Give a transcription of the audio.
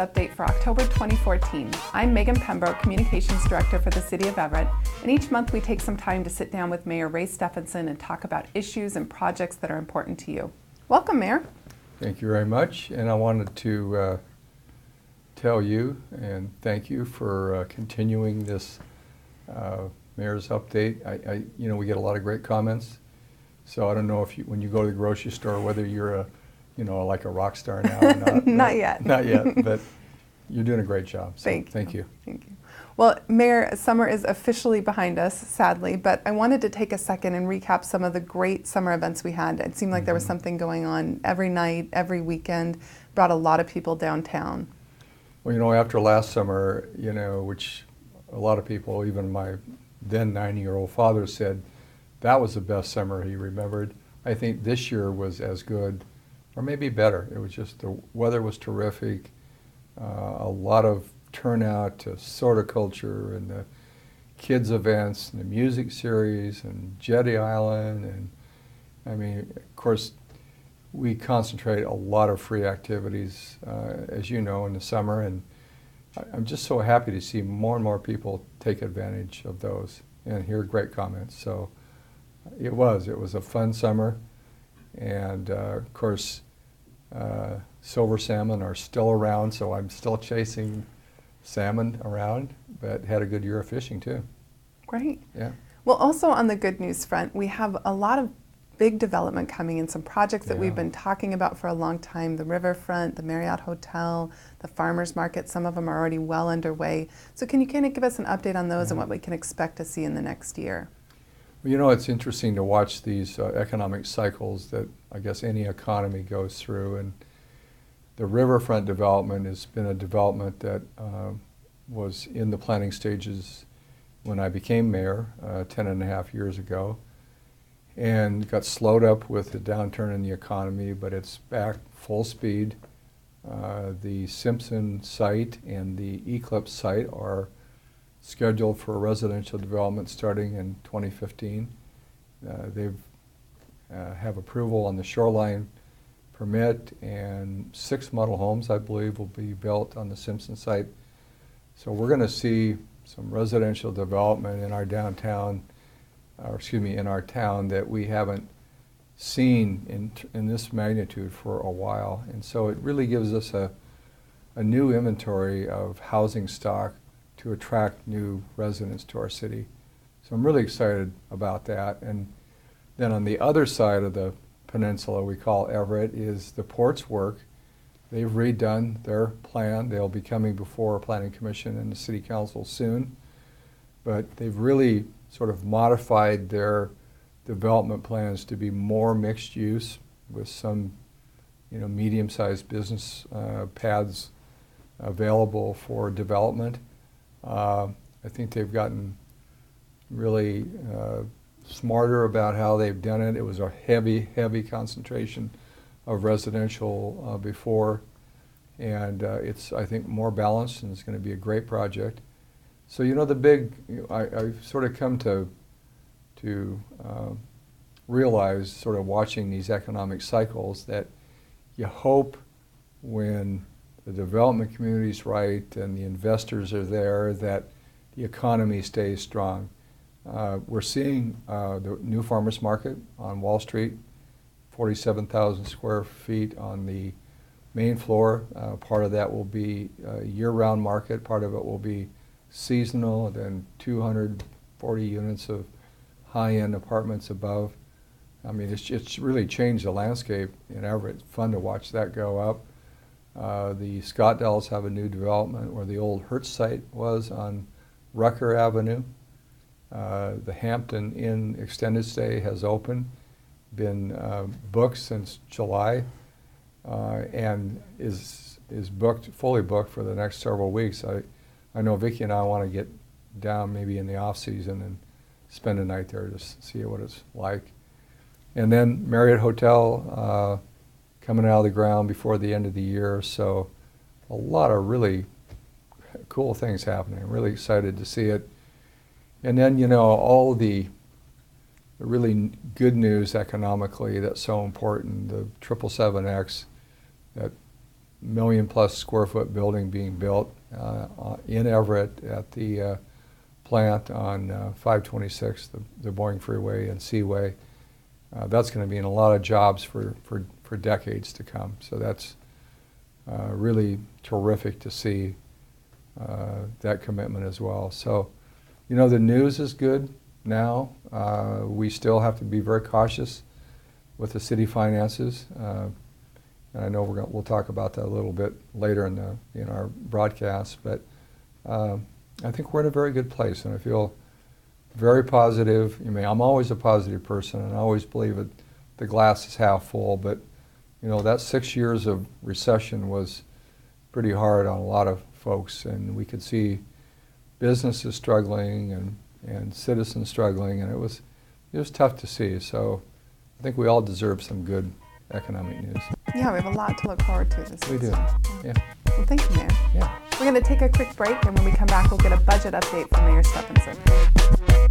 update for October 2014. I'm Megan Pembroke, Communications Director for the City of Everett, and each month we take some time to sit down with Mayor Ray Stephanson and talk about issues and projects that are important to you. Welcome, Mayor. Thank you very much, and I wanted to tell you and thank you for continuing this Mayor's update. We get a lot of great comments, so I don't know if when you go to the grocery store whether you're like a rock star now or not. Not yet. Not yet, but you're doing a great job. So Thank you. Thank you. Well, Mayor, summer is officially behind us, sadly, but I wanted to take a second and recap some of the great summer events we had. It seemed like there was something going on every night, every weekend, brought a lot of people downtown. Well, after last summer, which a lot of people, even my then 90-year-old father said that was the best summer he remembered. I think this year was as good, or maybe better. It was just the weather was terrific, a lot of turnout to Sorticulture and the kids events and the music series and Jetty Island, and of course we concentrate a lot of free activities as you know in the summer, and I'm just so happy to see more and more people take advantage of those and hear great comments. So it was a fun summer, and of course silver salmon are still around, so I'm still chasing salmon around, but had a good year of fishing too. Great. Yeah. Well, also on the good news front, we have a lot of big development coming in, some projects that we've been talking about for a long time, the Riverfront, the Marriott Hotel, the Farmers Market, some of them are already well underway. So can you kind of give us an update on those and what we can expect to see in the next year? Well, it's interesting to watch these economic cycles that I guess any economy goes through, and the Riverfront development has been a development that was in the planning stages when I became mayor 10.5 years ago, and got slowed up with the downturn in the economy, but it's back full speed. The Simpson site and the Eclipse site are scheduled for residential development starting in 2015. They have approval on the shoreline permit, and 6 model homes, I believe, will be built on the Simpson site. So we're going to see some residential development in our downtown, in our town, that we haven't seen in this magnitude for a while. And so it really gives us a new inventory of housing stock to attract new residents to our city. So I'm really excited about that. And then on the other side of the peninsula, we call Everett, is the port's work. They've redone their plan. They'll be coming before a planning commission and the city council soon. But they've really sort of modified their development plans to be more mixed use with some, medium-sized business paths available for development. I think they've gotten really smarter about how they've done it. It was a heavy concentration of residential before, and it's, I think, more balanced, and it's going to be a great project. So I've sort of come to realize, sort of watching these economic cycles, that you hope when the development community is right and the investors are there, that the economy stays strong. We're seeing the new farmers market on Wall Street, 47,000 square feet on the main floor. Part of that will be a year-round market, part of it will be seasonal, and then 240 units of high-end apartments above. It's really changed the landscape in Everett. It's fun to watch that go up. The Scottdells have a new development where the old Hertz site was on Rucker Avenue. The Hampton Inn extended stay has opened, been booked since July, and is fully booked for the next several weeks. I know Vicki and I want to get down maybe in the off season and spend a night there to see what it's like. And then Marriott Hotel coming out of the ground before the end of the year. So a lot of really cool things happening. I'm really excited to see it. And then, all the really good news economically that's so important, the 777X that million-plus square foot building being built in Everett at the plant on 526, the Boeing Freeway and Seaway. That's going to mean a lot of jobs for decades to come. So that's really terrific to see that commitment as well. So, you know, the news is good now. We still have to be very cautious with the city finances. And I know we'll talk about that a little bit later in our broadcast, but I think we're in a very good place, and I feel very positive. I mean, I'm always a positive person, and I always believe that the glass is half full, but you know, that 6 years of recession was pretty hard on a lot of folks, and we could see businesses struggling and citizens struggling, and it was tough to see. So I think we all deserve some good economic news. Yeah, we have a lot to look forward to this We do, season. yeah. Well, thank you, Mayor. Yeah. We're going to take a quick break, and when we come back, we'll get a budget update from Mayor Stephanson.